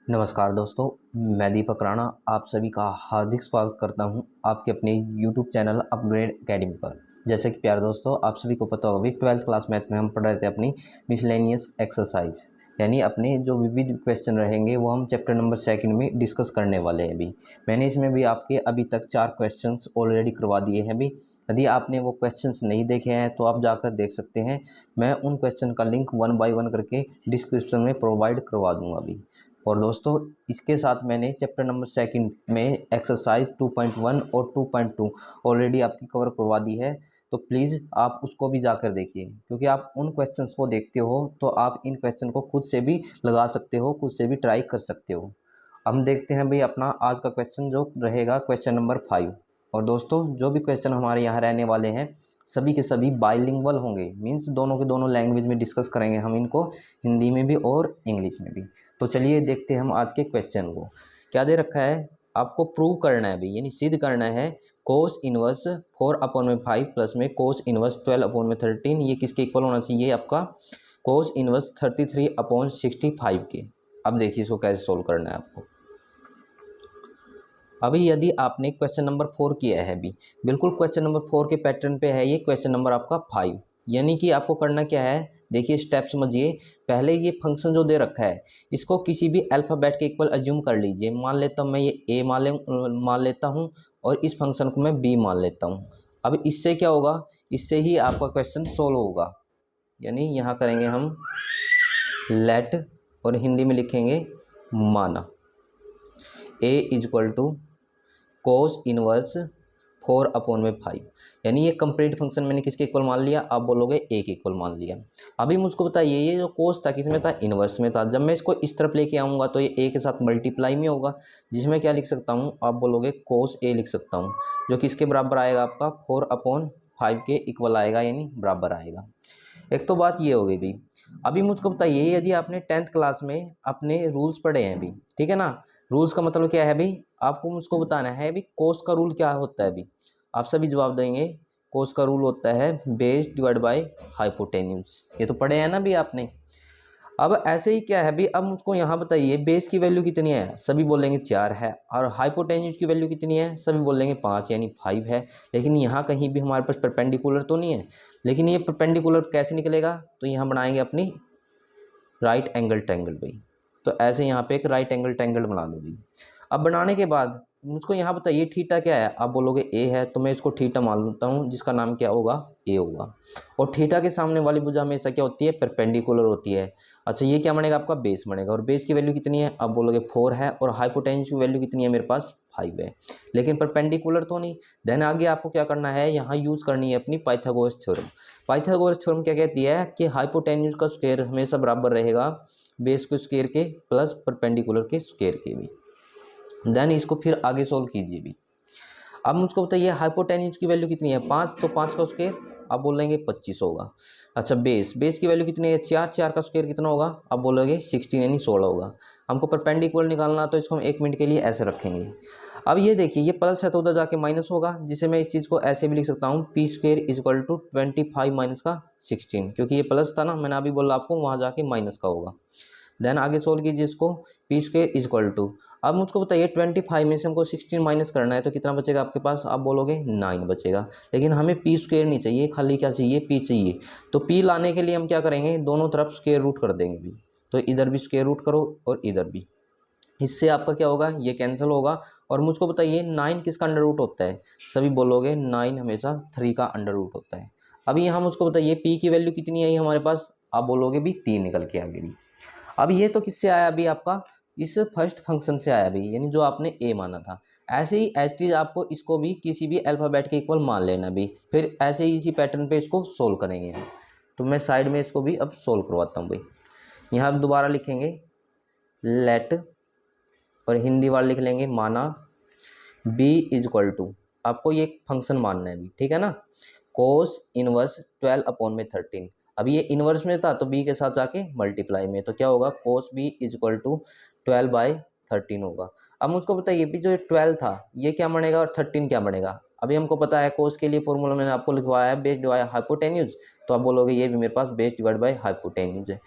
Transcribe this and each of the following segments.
नमस्कार दोस्तों, मैं दीपक राणा आप सभी का हार्दिक स्वागत करता हूं आपके अपने YouTube चैनल अपग्रेड एकेडमी पर। जैसे कि प्यारे दोस्तों, आप सभी को पता होगा भी 12th क्लास मैथ में हम पढ़ रहे थे अपनी मिसलेनियस एक्सरसाइज, यानी अपने जो विविध क्वेश्चन रहेंगे वो हम चैप्टर नंबर 2 में डिस्कस करने वाले हैं। अभी मैंने इसमें भी आपके अभी तक 4 क्वेश्चंस ऑलरेडी करवा दिए हैं। अभी यदि आपने वो क्वेश्चंस नहीं देखे हैं तो आप जाकर देख सकते हैं। मैं उन क्वेश्चन का लिंक 1 बाय 1 करके डिस्क्रिप्शन में प्रोवाइड करवा दूँगा अभी। और दोस्तों, इसके साथ मैंने चैप्टर नंबर 2 में एक्सरसाइज 2.1 और 2.2 ऑलरेडी आपकी कवर करवा दी है। तो प्लीज़ आप उसको भी जाकर देखिए, क्योंकि आप उन क्वेश्चंस को देखते हो तो आप इन क्वेश्चन को खुद से भी लगा सकते हो, खुद से भी ट्राई कर सकते हो। हम देखते हैं भाई अपना आज का क्वेश्चन जो रहेगा क्वेश्चन नंबर 5। और दोस्तों, जो भी क्वेश्चन हमारे यहाँ रहने वाले हैं सभी के सभी बाइलिंगुअल होंगे, मीन्स दोनों के दोनों लैंग्वेज में डिस्कस करेंगे हम इनको, हिंदी में भी और इंग्लिश में भी। तो चलिए देखते हैं हम आज के क्वेश्चन को। क्या दे रखा है, आपको प्रूव करना है भाई, यानी सिद्ध करना है कोस इनवर्स 4/5 प्लस में कोस इनवर्स 12/13 ये किसके इक्वल होना चाहिए, आपका कोस इनवर्स 33/65 के। अब देखिए इसको कैसे सोल्व करना है आपको। अभी यदि आपने क्वेश्चन नंबर 4 किया है, अभी बिल्कुल क्वेश्चन नंबर 4 के पैटर्न पे है ये क्वेश्चन नंबर आपका 5, यानी कि आपको करना क्या है, देखिए स्टेप समझिए। पहले ये फंक्शन जो दे रखा है इसको किसी भी अल्फ़ाबेट के इक्वल अज्यूम कर लीजिए। मान लेता हूँ मैं ये ए मान लेता हूँ और इस फंक्शन को मैं बी मान लेता हूँ। अब इससे क्या होगा, इससे ही आपका क्वेश्चन सोल्व होगा। यानी यहाँ करेंगे हम लेट और हिंदी में लिखेंगे माना ए इजक्वल टू कोस इनवर्स 4/5, यानी ये कंप्लीट फंक्शन मैंने किसके इक्वल मान लिया, आप बोलोगे ए के इक्वल मान लिया। अभी मुझको बताइए ये जो कोस था किसमें था, इनवर्स में था। जब मैं इसको इस तरफ लेके आऊँगा तो ये ए के साथ मल्टीप्लाई में होगा, जिसमें क्या लिख सकता हूँ, आप बोलोगे कोस ए लिख सकता हूँ, जो किसके बराबर आएगा, आपका 4/5 के इक्वल आएगा, यानी बराबर आएगा। एक तो बात ये हो गई भाई। अभी मुझको बताइए यदि आपने 10th क्लास में अपने रूल्स पढ़े हैं अभी, ठीक है ना। रूल्स का मतलब क्या है भाई, आपको मुझको बताना है भाई कोस का रूल क्या होता है। अभी आप सभी जवाब देंगे, कोस का रूल होता है बेस डिवाइड बाय हाइपोटेन्यूज। ये तो पढ़े हैं ना भी आपने। अब ऐसे ही क्या है भाई, अब मुझको यहाँ बताइए बेस की वैल्यू कितनी है, सभी बोलेंगे 4 है, और हाइपोटेन्यूज की वैल्यू कितनी है, सभी बोलेंगे 5 यानी 5 है। लेकिन यहाँ कहीं भी हमारे पास परपेंडिकुलर तो नहीं है। लेकिन ये परपेंडिकुलर कैसे निकलेगा, तो यहाँ बनाएंगे अपनी राइट एंगल ट्रायंगल भाई। तो ऐसे यहाँ पे एक राइट एंगल ट्रायंगल बना दो भाई। अब बनाने के बाद मुझको यहाँ बताइए थीटा क्या है, आप बोलोगे ए है, तो मैं इसको थीटा मान लेता हूँ, जिसका नाम क्या होगा, ए होगा। और थीटा के सामने वाली भुजा हमेशा क्या होती है, परपेंडिकुलर होती है। अच्छा, ये क्या बनेगा, आपका बेस बनेगा। और बेस की वैल्यू कितनी है, आप बोलोगे 4 है, और हाइपोटेन्यूज की वैल्यू कितनी है मेरे पास, 5 है। लेकिन परपेंडिकुलर तो नहीं। देन आगे आपको क्या करना है, यहाँ यूज़ करनी है अपनी पाइथागोरस थ्योरम। पाइथागोरस थ्योरम क्या कहती है कि हाइपोटेन्यूज का स्क्वायर हमेशा बराबर रहेगा बेस के स्क्वायर के प्लस परपेंडिकुलर के स्क्वायर के भी। देन इसको फिर आगे सोल्व कीजिए भी। अब मुझको बताइए हाइपोटेन्यूज की वैल्यू कितनी है, 5, तो 5 का स्क्वायर आप बोलेंगे 25 होगा। अच्छा, बेस की वैल्यू कितनी है, 4, 4 का स्क्वायर कितना होगा, आप बोलोगे 16 यानी 16 होगा। हमको परपेंडिकुलर निकालना, तो इसको हम 1 मिनट के लिए ऐसे रखेंगे। अब ये देखिए ये प्लस है तो उधर जाके माइनस होगा, जिसे मैं इस चीज़ को ऐसे भी लिख सकता हूँ P square is equal to 25 minus का 16, क्योंकि ये प्लस था ना, मैंने अभी बोला आपको वहाँ जाके माइनस का होगा। देन आगे सोल्व कीजिए इसको, पी स्क्वायर इजक्वल टू, अब मुझको बताइए 25 में से हमको 16 माइनस करना है, तो कितना बचेगा आपके पास, आप बोलोगे 9 बचेगा। लेकिन हमें पी स्क्वायर नहीं चाहिए, खाली क्या चाहिए, पी चाहिए। तो पी लाने के लिए हम क्या करेंगे, दोनों तरफ स्क्वायर रूट कर देंगे भी। तो इधर भी स्क्वायर रूट करो और इधर भी, इससे आपका क्या होगा, ये कैंसिल होगा। और मुझको बताइए 9 किसका अंडर रूट होता है, सभी बोलोगे 9 हमेशा 3 का अंडर रूट होता है। अभी यहाँ मुझको बताइए पी की वैल्यू कितनी आई हमारे पास, आप बोलोगे भी 3 निकल के आ गई। अब ये तो किससे आया अभी, आपका इस फर्स्ट फंक्शन से आया अभी, यानी जो आपने ए माना था। ऐसे ही एज टीज आपको इसको भी किसी भी अल्फ़ाबेट के इक्वल मान लेना भी, फिर ऐसे ही इसी पैटर्न पे इसको सोल्व करेंगे हम। तो मैं साइड में इसको भी अब सोल्व करवाता हूँ भाई। यहाँ अब दोबारा लिखेंगे लेट, और हिंदी वाला लिख लेंगे माना बी इजक्वल टू, आपको ये फंक्शन मानना है भी, ठीक है ना, कोस इनवर्स 12/13। अब ये इनवर्स में था तो बी के साथ जाके मल्टीप्लाई में, तो क्या होगा, कोस बी इजक्वल टू 12/13 होगा। अब मुझको बताइए भी जो 12 था ये क्या बनेगा और 13 क्या बनेगा। अभी हमको पता है कोस के लिए फॉर्मूला मैंने आपको लिखवाया है बेस डिवाइड हाइपोटेन्यूज, तो आप बोलोगे ये भी मेरे पास बेस डिवाइड बाय हाइपोटेन्यूज है।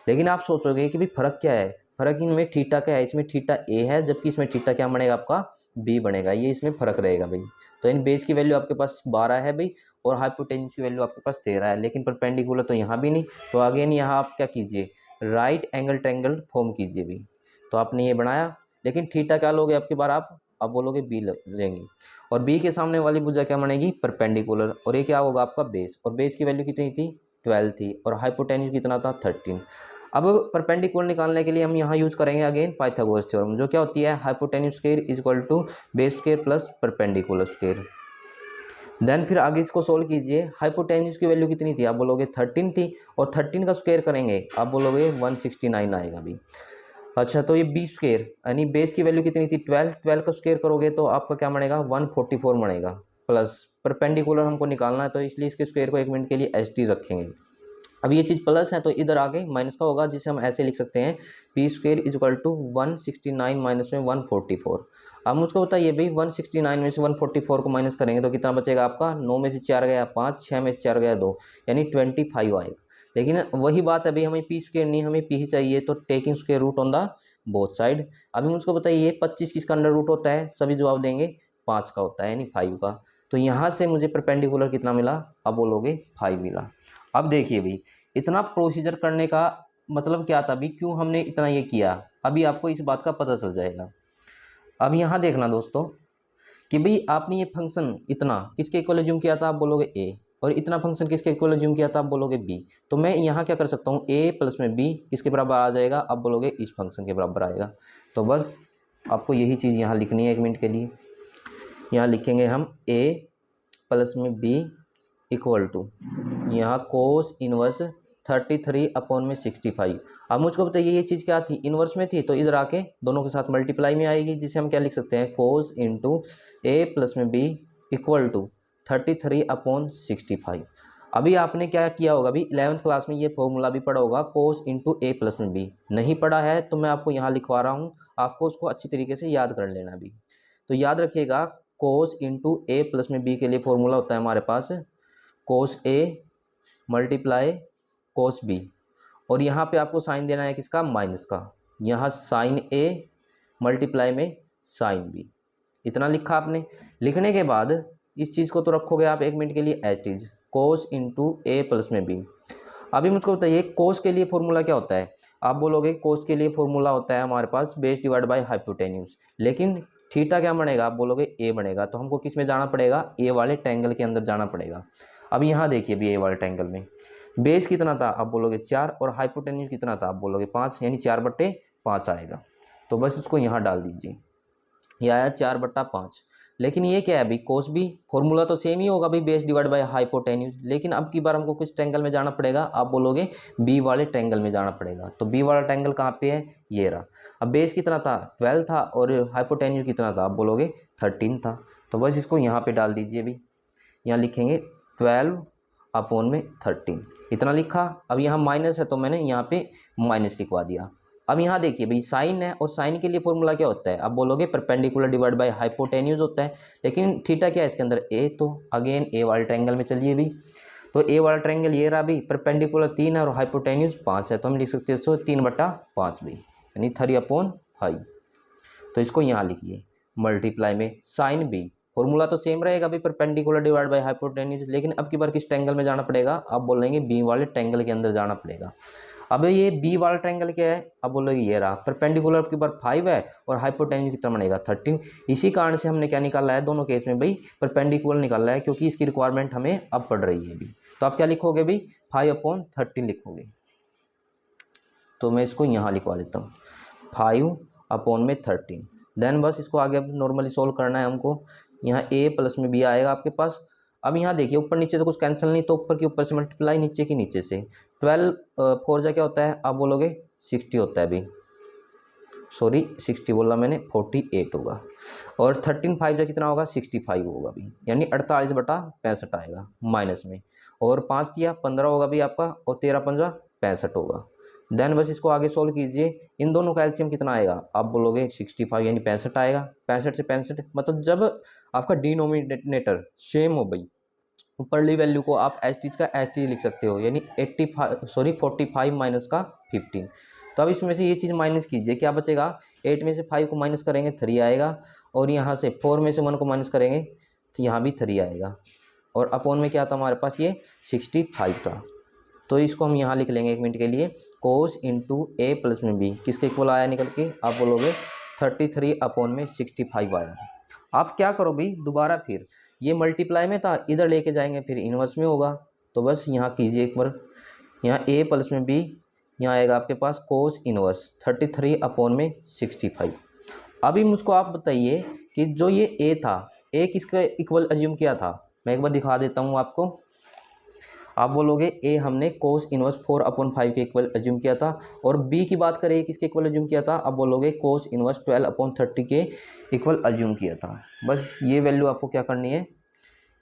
लेकिन आप सोचोगे कि भाई फर्क क्या है, फर्क इनमें थीटा का है, इसमें थीटा ए है जबकि इसमें थीटा क्या बनेगा आपका बी बनेगा, ये इसमें फर्क रहेगा भाई। तो इन बेस की वैल्यू आपके पास 12 है भाई और हाइपोटेन्यूज की वैल्यू आपके पास 13 है, लेकिन परपेंडिकुलर तो यहाँ भी नहीं। तो अगेन यहाँ आप क्या कीजिए, राइट एंगल ट्रायंगल फॉर्म कीजिए भी। तो आपने ये बनाया, लेकिन थीटा क्या लोगे आपकी बार आप बोलोगे बी लेंगे, और बी के सामने वाली भुजा क्या बनेगी परपेंडिकुलर, और ये क्या होगा आपका बेस, और बेस की वैल्यू कितनी थी 12 थी, और हाइपोटेन्यूज कितना था 13। अब परपेंडिकुलर निकालने के लिए हम यहाँ यूज करेंगे अगेन पाइथागोरस थ्योरम, जो क्या होती है hypotenuse square is equal to base square plus perpendicular square. Then फिर आगे इसको सोल्व कीजिए, हाइपोटेन्यूज की वैल्यू कितनी थी आप बोलोगे 13 थी, और 13 का स्क्वायर करेंगे आप बोलोगे 169 आएगा भी। अच्छा, तो ये बी स्क्वायर यानी बेस की वैल्यू कितनी थी 12, 12 का स्क्वायर करोगे तो आपका क्या बनेगा 144 बनेगा, प्लस परपेंडिकुलर हमको निकालना है तो इसलिए इसके स्क्वायर को 1 मिनट के लिए एच टी रखेंगे। अब ये चीज़ प्लस है तो इधर आगे माइनस का होगा, जिसे हम ऐसे लिख सकते हैं P square is equal to 169 minus में 144। अब मुझको बताइए भाई 169 में से 144 को माइनस करेंगे तो कितना बचेगा आपका, 9 में से 4 गया 5, 6 में से 4 गया 2, यानी 25 आएगा। लेकिन वही बात है भाई, हमें पी स्क्वायर नहीं हमें पी ही चाहिए, तो taking square root on the both side. अभी मुझको बताइए 25 किसका अंडर रूट होता है, सभी जवाब देंगे 5 का होता है यानी 5 का। तो यहाँ से मुझे परपेंडिकुलर कितना मिला, अब बोलोगे 5 मिला। अब देखिए भाई इतना प्रोसीजर करने का मतलब क्या था, अभी क्यों हमने इतना ये किया, अभी आपको इस बात का पता चल जाएगा। अब यहाँ देखना दोस्तों कि भाई आपने ये फंक्शन इतना किसके इक्वल ज्यूम किया था, आप बोलोगे ए, और इतना फंक्शन किसके इक्वल ज्यूम किया था, आप बोलोगे बी। तो मैं यहाँ क्या कर सकता हूँ, ए प्लस में बी किसके बराबर आ जाएगा, आप बोलोगे इस फंक्शन के बराबर आएगा। तो बस आपको यही चीज़ यहाँ लिखनी है 1 मिनट के लिए। यहाँ लिखेंगे हम ए प्लस में बी इक्वल टू यहाँ कोस इनवर्स 33 अपॉन में 65। अब मुझको बताइए ये चीज़ क्या थी, इनवर्स में थी, तो इधर आके दोनों के साथ मल्टीप्लाई में आएगी, जिसे हम क्या लिख सकते हैं कोस इंटू ए प्लस में बी इक्वल टू 33 अपॉन 65। अभी आपने क्या किया होगा, अभी 11th क्लास में ये फॉर्मूला भी पढ़ा होगा कोस इंटू ए प्लस में बी, नहीं पढ़ा है तो मैं आपको यहाँ लिखवा रहा हूँ, आपको उसको अच्छी तरीके से याद कर लेना भी। तो याद रखिएगा कोस इंटू ए प्लस में बी के लिए फॉर्मूला होता है हमारे पास कोस ए मल्टीप्लाई कोस बी, और यहाँ पे आपको साइन देना है किसका माइनस का, यहाँ साइन ए मल्टीप्लाई में साइन बी। इतना लिखा आपने, लिखने के बाद इस चीज़ को तो रखोगे आप 1 मिनट के लिए h is cos into a plus में बी। अभी मुझको बताइए कोस के लिए फॉर्मूला क्या होता है, आप बोलोगे कोस के लिए फॉर्मूला होता है हमारे पास बेस डिवाइड बाय हाइपोटेन्यूज, लेकिन थीटा क्या बनेगा, आप बोलोगे ए बनेगा, तो हमको किस में जाना पड़ेगा, ए वाले ट्रायंगल के अंदर जाना पड़ेगा। अब यहाँ देखिए भी ए वाले ट्रायंगल में बेस कितना था, आप बोलोगे 4, और हाइपोटेन्यूज कितना था, आप बोलोगे 5, यानी 4/5 आएगा। तो बस उसको यहाँ डाल दीजिए, ये आया 4/5। लेकिन ये क्या है भाई कोस बी, फॉर्मूला तो सेम ही होगा भाई बेस डिवाइड बाय हाइपोटेन्यूज, लेकिन अब की बार हमको किस ट्रायंगल में जाना पड़ेगा, आप बोलोगे बी वाले ट्रायंगल में जाना पड़ेगा। तो बी वाला ट्रायंगल कहाँ पे है, ये रहा। अब बेस कितना था 12 था, और हाइपोटेन्यूज कितना था, आप बोलोगे 13 था। तो बस इसको यहाँ पे डाल दीजिए भी, यहाँ लिखेंगे 12 अपॉन में 13, इतना लिखा। अब यहाँ माइनस है तो मैंने यहाँ पे माइनस लिखवा दिया। अब यहाँ देखिए भाई साइन है, और साइन के लिए फॉर्मूला क्या होता है, अब बोलोगे परपेंडिकुलर डिवाइड बाय हाइपोटेन्यूज होता है, लेकिन थीटा क्या है इसके अंदर ए, तो अगेन ए वाले ट्रायंगल में चलिए भी। तो ए वाला ट्रायंगल ये रहा भी, परपेंडिकुलर 3 है और हाइपोटेन्यूज 5 है, तो हम लिख सकते हैं 3/5 भी, यानी 3/5। तो इसको यहाँ लिखिए मल्टीप्लाई में साइन बी, फॉर्मूला तो सेम रहेगा भी परपेंडिकुलर डिवाइड बाय हाइपोटेन्यूज, लेकिन अब की बार किस ट्रायंगल में जाना पड़ेगा, आप बोलेंगे बी वाले ट्रायंगल के अंदर जाना पड़ेगा। अब ये बी वाला ट्रायंगल क्या है, अब बोलोगे ये रहा, परपेंडिकुलर की बार 5 है और हाइपोटेन्यूज कितना बनेगा 13। इसी कारण से हमने क्या निकाला है, दोनों केस में भाई परपेंडिकुलर निकाला है, क्योंकि इसकी रिक्वायरमेंट हमें अब पड़ रही है भी। तो आप क्या लिखोगे भाई 5/13 लिखोगे। तो मैं इसको यहाँ लिखवा देता हूँ 5/13। देन बस इसको आगे अब नॉर्मली सोल्व करना है हमको। यहाँ ए प्लस में बी आएगा आपके पास। अब यहाँ देखिए ऊपर नीचे तो कुछ कैंसिल नहीं, तो ऊपर के ऊपर से मल्टीप्लाई, नीचे की नीचे से। 12 4 जा क्या होता है, आप बोलोगे 60 होता है अभी, सॉरी 60 बोला मैंने, 48 होगा। और 13 5 जा कितना होगा 65 होगा अभी, यानी 48/65 आएगा माइनस में। और 5 दिया 15 होगा भी आपका, और 13×5 65 होगा। देन बस इसको आगे सोल्व कीजिए, इन दोनों का एलसीएम कितना आएगा, आप बोलोगे 65 यानी 65 आएगा। 65 से 65 मतलब जब आपका डिनोमिनेटर सेम हो भाई, ऊपरली वैल्यू को आप एच टी का एच टी लिख सकते हो, यानी 45 माइनस का 15। तो अब इसमें से ये चीज़ माइनस कीजिए, क्या बचेगा, 8 में से 5 को माइनस करेंगे 3 आएगा, और यहाँ से 4 में से 1 को माइनस करेंगे तो यहाँ भी 3 आएगा, और अपॉन में क्या था हमारे पास, ये 65 था। तो इसको हम यहाँ लिख लेंगे 1 मिनट के लिए, कोस इंटू ए प्लस में बी किसके इक्वल आया निकल के, आप बोलोगे 33 अपॉन में 65 आया। आप क्या करो भाई, दोबारा फिर ये मल्टीप्लाई में था, इधर लेके जाएंगे फिर इन्वर्स में होगा, तो बस यहाँ कीजिए एक बार, यहाँ ए प्लस में बी, यहाँ आएगा आपके पास कोस इनवर्स 33 अपॉन में 65। अभी मुझको आप बताइए कि जो ये ए था, ए किसका इक्वल अज्यूम किया था, मैं एक बार दिखा देता हूँ आपको। आप बोलोगे ए हमने कोस इनवर्स 4/5 के इक्वल अज्यूम किया था, और बी की बात करें किसके इक्वल अज्यूम किया था, आप बोलोगे कोस इनवर्स 12/30 के इक्वल अज्यूम किया था। बस ये वैल्यू आपको क्या करनी है,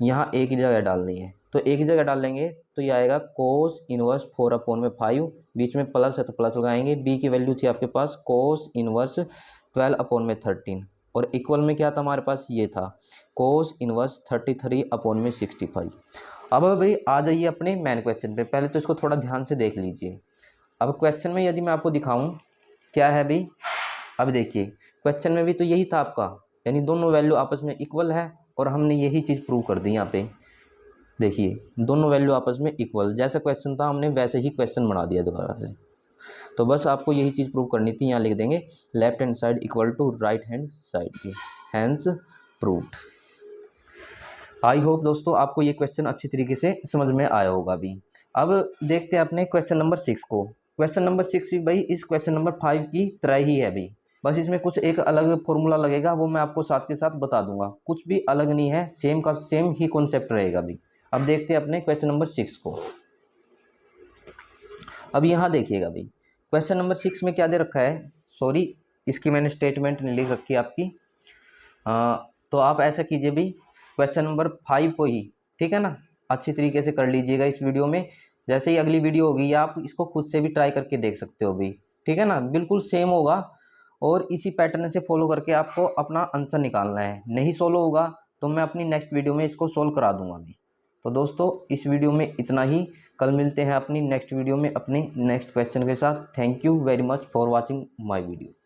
यहाँ ए की जगह डालनी है, तो ए की जगह डाल लेंगे तो ये आएगा कोस इनवर्स 4/5, बीच में प्लस है तो प्लस लगाएंगे, बी की वैल्यू थी आपके पास कोस इनवर्स 12/13, और इक्वल में क्या था हमारे पास, ये था कोस इनवर्स 33/65। अब भाई आ जाइए अपने मेन क्वेश्चन पे, पहले तो इसको थोड़ा ध्यान से देख लीजिए। अब क्वेश्चन में यदि मैं आपको दिखाऊं क्या है भाई, अब देखिए क्वेश्चन में भी तो यही था आपका, यानी दोनों वैल्यू आपस में इक्वल है, और हमने यही चीज़ प्रूव कर दी यहाँ पे। देखिए दोनों वैल्यू आपस में इक्वल, जैसा क्वेश्चन था हमने वैसे ही क्वेश्चन बना दिया दोबारा से। तो बस आपको यही चीज़ प्रूव करनी थी, यहाँ लिख देंगे left hand side equal to right hand side की, हैंस प्रूव्ड। आई होप दोस्तों आपको ये क्वेश्चन अच्छी तरीके से समझ में आया होगा। अभी अब देखते हैं अपने क्वेश्चन नंबर 6 को। क्वेश्चन नंबर 6 भी भाई इस क्वेश्चन नंबर 5 की तरह ही है भाई, बस इसमें कुछ एक अलग फॉर्मूला लगेगा, वो मैं आपको साथ के साथ बता दूंगा, कुछ भी अलग नहीं है, सेम का सेम ही कॉन्सेप्ट रहेगा अभी। अब देखते हैं अपने क्वेश्चन नंबर 6 को। अब यहाँ देखिएगा भाई क्वेश्चन नंबर 6 में क्या दे रखा है, सॉरी इसकी मैंने स्टेटमेंट नहीं लिख रखी है आपकी, तो आप ऐसा कीजिए भाई क्वेश्चन नंबर 5 को ही, ठीक है ना, अच्छी तरीके से कर लीजिएगा इस वीडियो में। जैसे ही अगली वीडियो होगी या आप इसको खुद से भी ट्राई करके देख सकते हो भाई, ठीक है ना, बिल्कुल सेम होगा, और इसी पैटर्न से फॉलो करके आपको अपना आंसर निकालना है। नहीं सोल्व होगा तो मैं अपनी नेक्स्ट वीडियो में इसको सोल्व करा दूंगा अभी। तो दोस्तों इस वीडियो में इतना ही, कल मिलते हैं अपनी नेक्स्ट वीडियो में अपने नेक्स्ट क्वेश्चन के साथ। Thank you very much for watching my video.